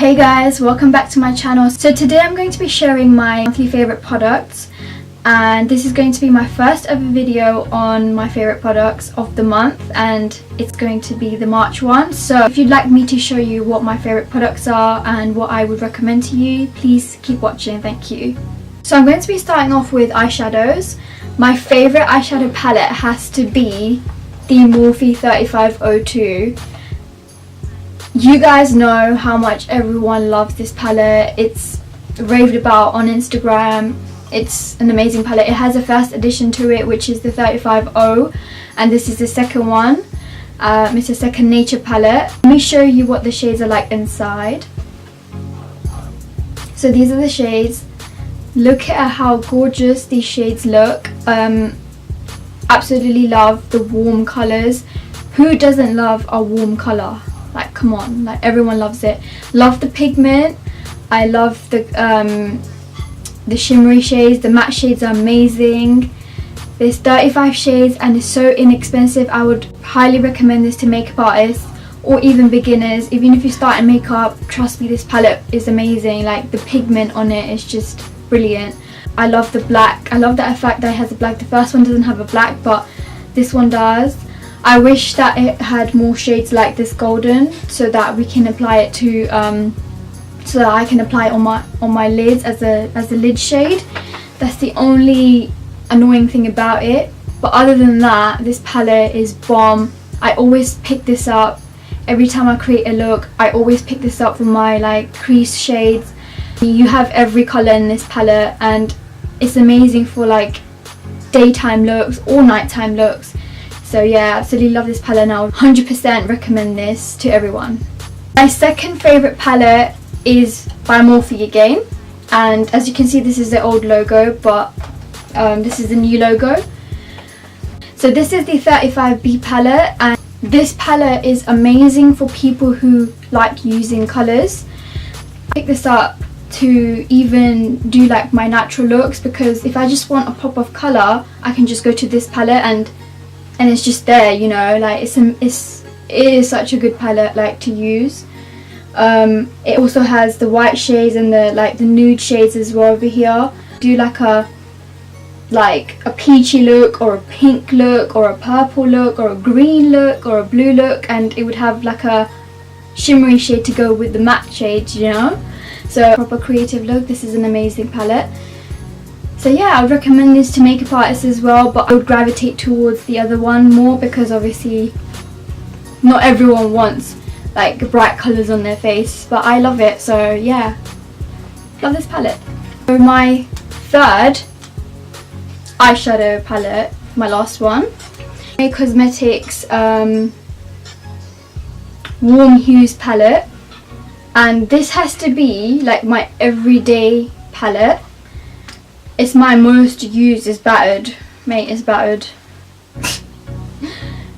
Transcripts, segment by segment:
Hey guys, welcome back to my channel. So today I'm going to be sharing my monthly favourite products, and this is going to be my first ever video on my favourite products of the month, and it's going to be the March one. So if you'd like me to show you what my favourite products are and what I would recommend to you, please keep watching, thank you. So I'm going to be starting off with eyeshadows. My favourite eyeshadow palette has to be the Morphe 3502. You guys know how much everyone loves this palette. It's raved about on Instagram. It's an amazing palette. It has a first edition to it, which is the 350, and this is the second one. It's a second nature palette. Let me show you what the shades are like inside. So these are the shades. Look at how gorgeous these shades look. Absolutely love the warm colours. Who doesn't love a warm colour? Like, come on, like everyone loves it. Love the pigment. I love the shimmery shades. The matte shades are amazing. There's 35 shades and it's so inexpensive. I would highly recommend this to makeup artists or even beginners. Even if you start in makeup, trust me, this palette is amazing. Like, the pigment on it is just brilliant. I love the black. I love that fact that it has a black. The first one doesn't have a black, but this one does. I wish that it had more shades like this golden, so that we can apply it to so that I can apply it on my lids as a lid shade. That's the only annoying thing about it, but other than that, this palette is bomb. I always pick this up every time I create a look. I always pick this up for my like crease shades. You have every colour in this palette, and it's amazing for like daytime looks or nighttime looks. So yeah, absolutely love this palette now. 100% recommend this to everyone. My second favourite palette is by Morphe again, and as you can see, this is the old logo, but this is the new logo. So this is the 35B palette, and this palette is amazing for people who like using colours. I picked this up to even do like my natural looks, because if I just want a pop of colour, I can just go to this palette and it's just there, you know. Like, it is such a good palette like to use. It also has the white shades and the nude shades as well over here. Do like a peachy look or a pink look or a purple look or a green look or a blue look, and it would have like a shimmery shade to go with the matte shades, you know. So proper creative look. This is an amazing palette. So yeah, I would recommend this to makeup artists as well, but I would gravitate towards the other one more, because obviously not everyone wants like bright colours on their face, but I love it. So yeah, love this palette. So my third eyeshadow palette, my last one, my Cosmetics Warm Hues palette, and this has to be like my everyday palette. It's my most used. It's battered, mate, it's battered.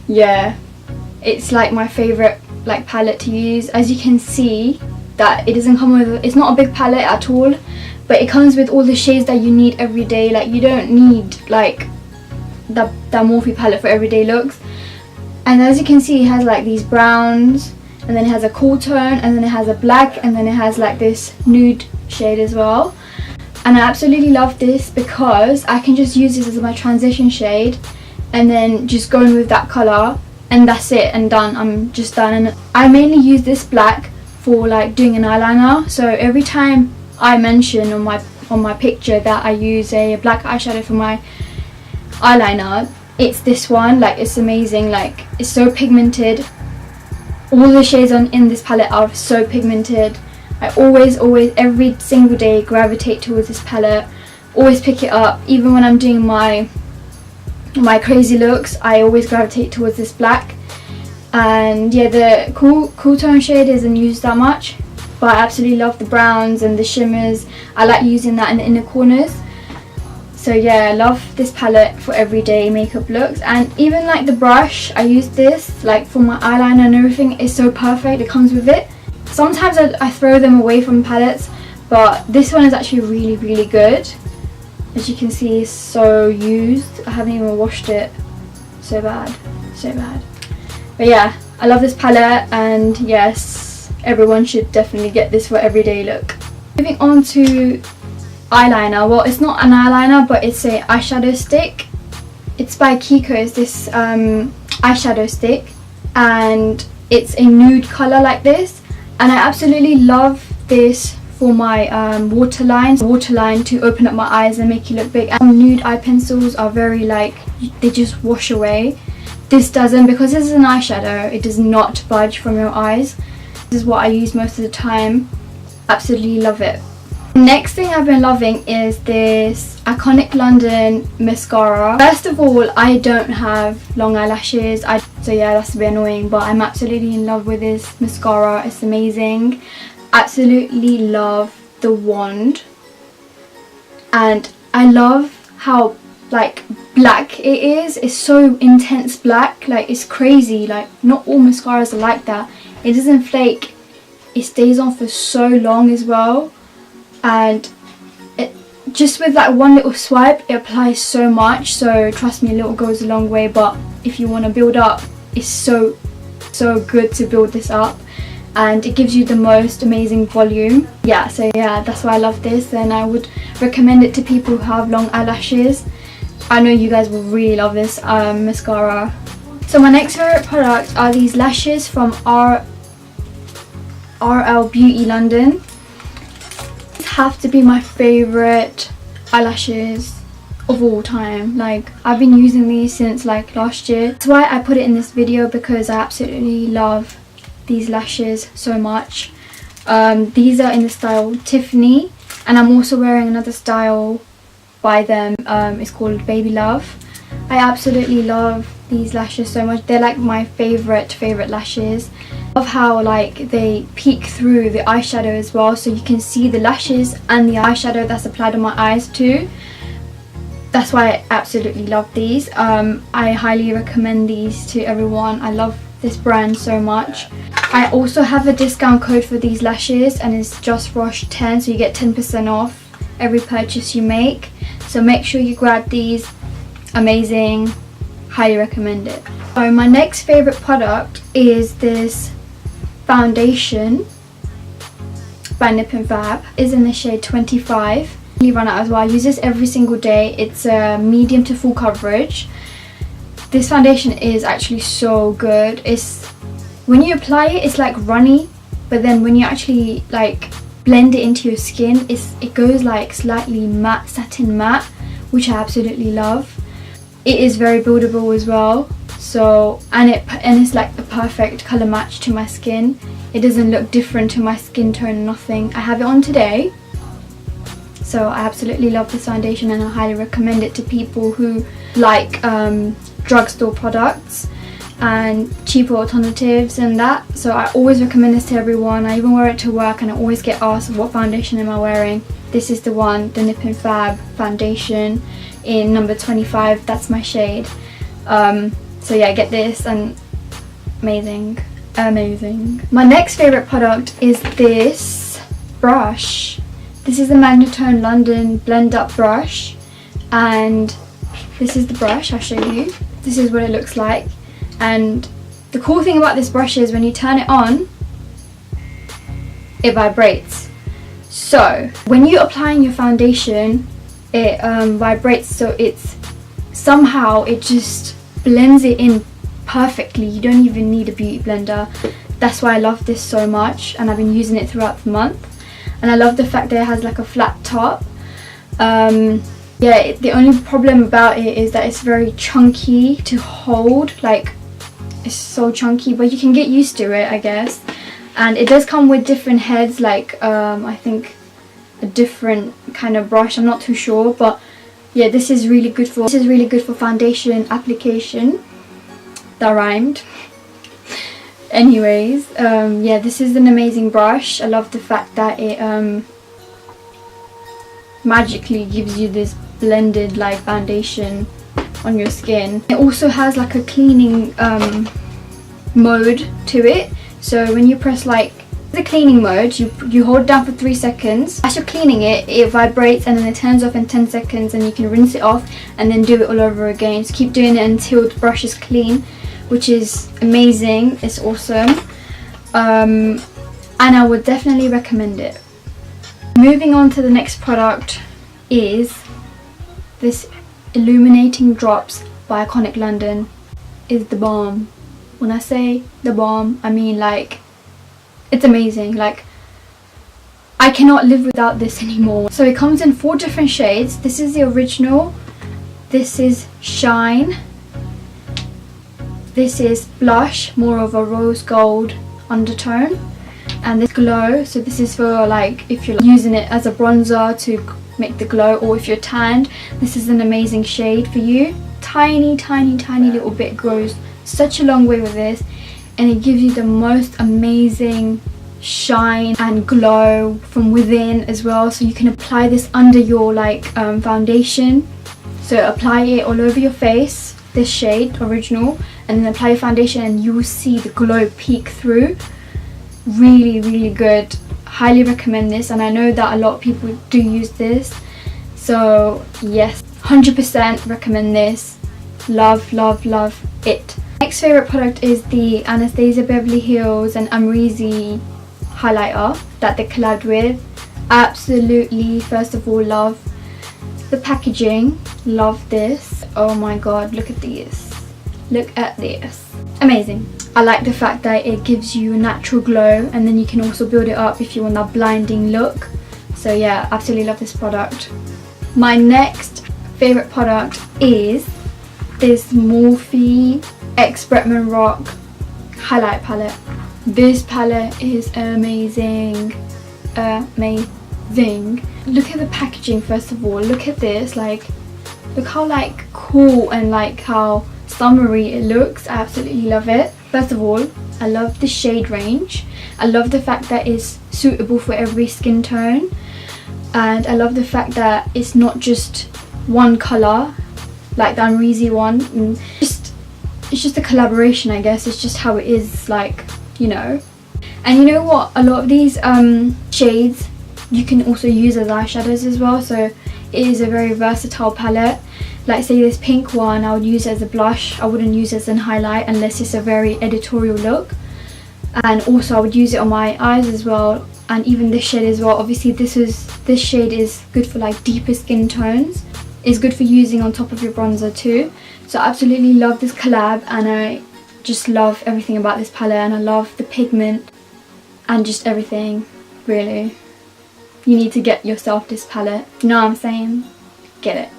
Yeah, it's like my favourite like palette to use. As you can see, that it doesn't come with, it's not a big palette at all, but it comes with all the shades that you need every day. Like, you don't need like the Morphe palette for everyday looks. And as you can see, it has like these browns, and then it has a cool tone, and then it has a black, and then it has like this nude shade as well. And I absolutely love this because I can just use this as my transition shade and then just go in with that colour, and that's it, and done. I'm just done. And I mainly use this black for like doing an eyeliner. So every time I mention on my picture that I use a black eyeshadow for my eyeliner, it's this one. Like, it's amazing. Like, it's so pigmented. All the shades in this palette are so pigmented. I always, every single day gravitate towards this palette. Always pick it up. Even when I'm doing my crazy looks, I always gravitate towards this black. And yeah, the cool tone shade isn't used that much, but I absolutely love the browns and the shimmers. I like using that in the inner corners. So yeah, I love this palette for everyday makeup looks. And even like the brush, I use this like for my eyeliner and everything. It's so perfect. It comes with it. Sometimes I throw them away from palettes, but this one is actually really, really good. As you can see, it's so used. I haven't even washed it. So bad, so bad. But yeah, I love this palette, and yes, everyone should definitely get this for everyday look. Moving on to eyeliner. Well, it's not an eyeliner, but it's a eyeshadow stick. It's by Kiko. It's this eyeshadow stick, and it's a nude color like this, and I absolutely love this for my waterline to open up my eyes and make you look big. And nude eye pencils are very like, they just wash away. This doesn't, because this is an eyeshadow, it does not budge from your eyes. This is what I use most of the time. Absolutely love it. Next thing I've been loving is this Iconic London mascara. First of all, I don't have long eyelashes, so yeah, that's a bit annoying, but I'm absolutely in love with this mascara. It's amazing. Absolutely love the wand, and I love how like black it is. It's so intense black, like it's crazy. Like not all mascaras are like that. It doesn't flake, it stays on for so long as well, and it just with that one little swipe it applies so much. So trust me, a little goes a long way, but if you want to build up, it's so good to build this up, and it gives you the most amazing volume. Yeah, so yeah, that's why I love this, and I would recommend it to people who have long eyelashes. I know you guys will really love this mascara. So my next favorite product are these lashes from RL Beauty London. These have to be my favorite eyelashes of all time. Like I've been using these since like last year. That's why I put it in this video, because I absolutely love these lashes so much. These are in the style Tiffany, and I'm also wearing another style by them. It's called Baby Love. I absolutely love these lashes so much. They're like my favorite lashes. I love how like they peek through the eyeshadow as well, so you can see the lashes and the eyeshadow that's applied on my eyes too. That's why I absolutely love these. I highly recommend these to everyone. I love this brand so much. I also have a discount code for these lashes, and it's just Rosh 10, so you get 10% off every purchase you make. So make sure you grab these. Amazing, highly recommend it. So my next favorite product is this foundation by Nip and Fab. It's in the shade 25. You run out as well. I use this every single day. It's a medium to full coverage. This foundation is actually so good. It's, when you apply it, it's like runny, but then when you actually like blend it into your skin, it goes like slightly matte, satin matte, which I absolutely love. It is very buildable as well, so and it's like the perfect color match to my skin. It doesn't look different to my skin tone, nothing. I have it on today, so I absolutely love this foundation, and I highly recommend it to people who like drugstore products and cheaper alternatives and that. So I always recommend this to everyone. I even wear it to work, and I always get asked what foundation am I wearing. This is the one, the Nip and Fab foundation in number 25. That's my shade. So yeah, get this, and amazing. My next favorite product is this brush. This is the Magnetone London Blend Up brush, and this is the brush. I'll show you. This is what it looks like, and the cool thing about this brush is when you turn it on, it vibrates. So when you're applying your foundation, it vibrates, so it's somehow it just blends it in perfectly. You don't even need a beauty blender. That's why I love this so much, and I've been using it throughout the month. And I love the fact that it has like a flat top. Yeah, the only problem about it is that it's very chunky to hold. Like, it's so chunky, but you can get used to it, I guess. And it does come with different heads, like I think a different kind of brush. I'm not too sure, but yeah, this is really good for foundation application. That rhymed. Anyways, yeah, this is an amazing brush. I love the fact that it magically gives you this blended like foundation on your skin. It also has like a cleaning mode to it. So when you press like the cleaning mode, you hold it down for 3 seconds. As you're cleaning it, it vibrates and then it turns off in 10 seconds, and you can rinse it off and then do it all over again. So keep doing it until the brush is clean, which is amazing. It's awesome. and I would definitely recommend it. Moving on to the next product is this Illuminating Drops by Iconic London. Is the bomb. When I say the bomb, I mean like it's amazing. Like I cannot live without this anymore. So it comes in 4 different shades. This is the original, this is Shine, this is Blush, more of a rose gold undertone, and this Glow. So this is for like if you're using it as a bronzer to make the glow, or if you're tanned, this is an amazing shade for you. Tiny little bit goes such a long way with this, and it gives you the most amazing shine and glow from within as well. So you can apply this under your like foundation, so apply it all over your face, this shade original, and then apply your foundation and you will see the glow peek through. Really good. Highly recommend this, and I know that a lot of people do use this, so yes, 100% recommend this. Love it. Next favorite product is the Anastasia Beverly Hills and Amrezy highlighter that they collabed with. Absolutely, first of all, love the packaging, love this. Oh my god, look at this, look at this, amazing. I like the fact that it gives you a natural glow, and then you can also build it up if you want that blinding look. So yeah, absolutely love this product. My next favorite product is this Morphe X Bretman Rock highlight palette. This palette is amazing. Look at the packaging first of all. Look at this, like look how like cool and like how summery it looks. I absolutely love it. First of all, I love the shade range. I love the fact that it's suitable for every skin tone, and I love the fact that it's not just one colour like the Amrezy one. It's just a collaboration, I guess. It's just how it is, like, you know. And you know what, a lot of these shades you can also use as eyeshadows as well, so it is a very versatile palette. Like say this pink one, I would use it as a blush, I wouldn't use it as an highlight unless it's a very editorial look. And also I would use it on my eyes as well, and even this shade as well. Obviously this shade is good for like deeper skin tones. It's good for using on top of your bronzer too. So I absolutely love this collab, and I just love everything about this palette, and I love the pigment and just everything, really. You need to get yourself this palette, you know what I'm saying? Get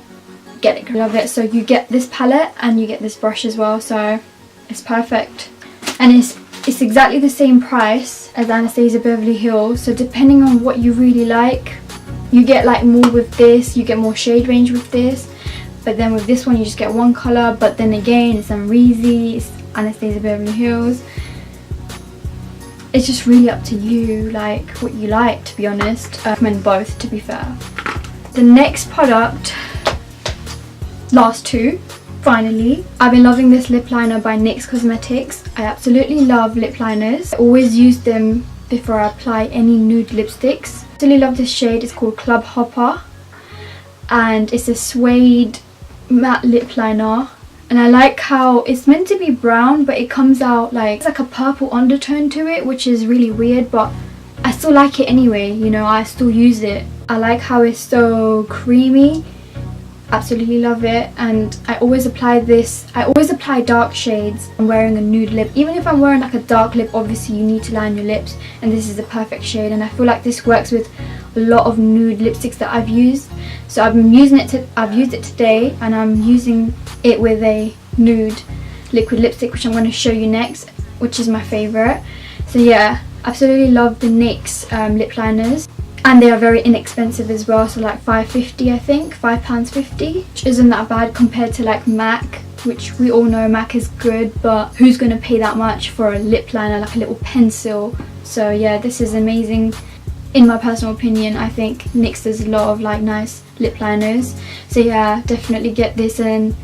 it, I love it. So you get this palette and you get this brush as well, so it's perfect. And it's exactly the same price as Anastasia Beverly Hills, so depending on what you really like, you get like more with this, you get more shade range with this, but then with this one you just get one colour. But then again, it's Amrezy, it's Anastasia Beverly Hills. It's just really up to you, like what you like, to be honest. I recommend both, to be fair. The next product, last two, finally. I've been loving this lip liner by NYX Cosmetics. I absolutely love lip liners. I always use them before I apply any nude lipsticks. I absolutely love this shade. It's called Club Hopper, and it's a suede matte lip liner. And I like how it's meant to be brown, but it comes out like it's like a purple undertone to it, which is really weird, but I still like it anyway, you know, I still use it. I like how it's so creamy. Absolutely love it. And I always apply this, I always apply dark shades. I'm wearing a nude lip. Even if I'm wearing like a dark lip, obviously you need to line your lips, and this is the perfect shade. And I feel like this works with a lot of nude lipsticks that I've used. So I've been using it I've used it today, and I'm using it with a nude liquid lipstick, which I'm going to show you next, which is my favourite. So yeah, absolutely love the NYX lip liners, and they are very inexpensive as well, so like £5.50 I think, £5.50, which isn't that bad compared to like MAC, which we all know MAC is good, but who's going to pay that much for a lip liner, like a little pencil? So yeah, this is amazing. In my personal opinion, I think NYX does a lot of like nice lip liners, so yeah, definitely get this. And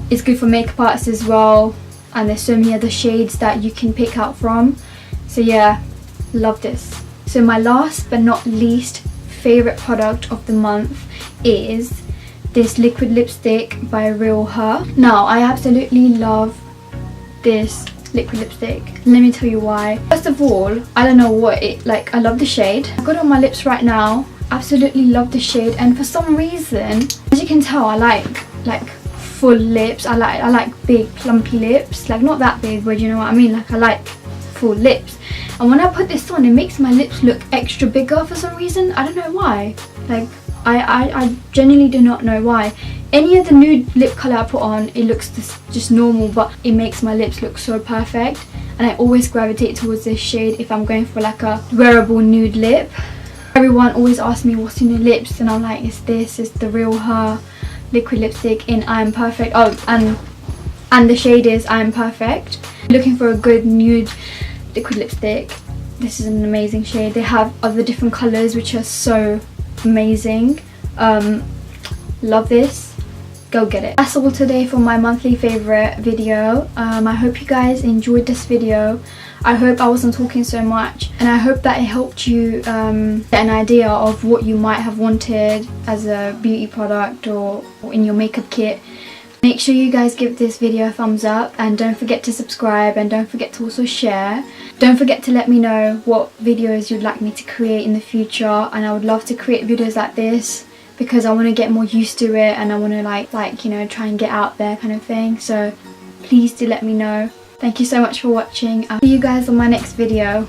it's good for makeup artists as well, and there's so many other shades that you can pick out from. So yeah, love this. So my last but not least favourite product of the month is this liquid lipstick by Real Her. Now I absolutely love this liquid lipstick. Let me tell you why. First of all, I don't know what it, like, I love the shade. I've got it on my lips right now. Absolutely love the shade, and for some reason, as you can tell, I like full lips. I like big plumpy lips, like not that big, but you know what I mean, like I like full lips. And when I put this on, it makes my lips look extra bigger for some reason. I don't know why. Like I genuinely do not know why. Any other nude lip colour I put on, it looks just normal, but it makes my lips look so perfect. And I always gravitate towards this shade if I'm going for like a wearable nude lip. Everyone always asks me what's in your lips, and I'm like, it's this, it's the Real Her liquid lipstick in I Am Perfect. Oh, and the shade is I Am Perfect. Looking for a good nude liquid lipstick, this is an amazing shade. They have other different colours which are so amazing. Love this. Go get it. That's all today for my monthly favourite video. I hope you guys enjoyed this video. I hope I wasn't talking so much, and I hope that it helped you get an idea of what you might have wanted as a beauty product or in your makeup kit. Make sure you guys give this video a thumbs up, and don't forget to subscribe, and don't forget to also share. Don't forget to let me know what videos you'd like me to create in the future, and I would love to create videos like this because I want to get more used to it, and I want to like you know, try and get out there kind of thing. So please do let me know. Thank you so much for watching. I'll see you guys on my next video.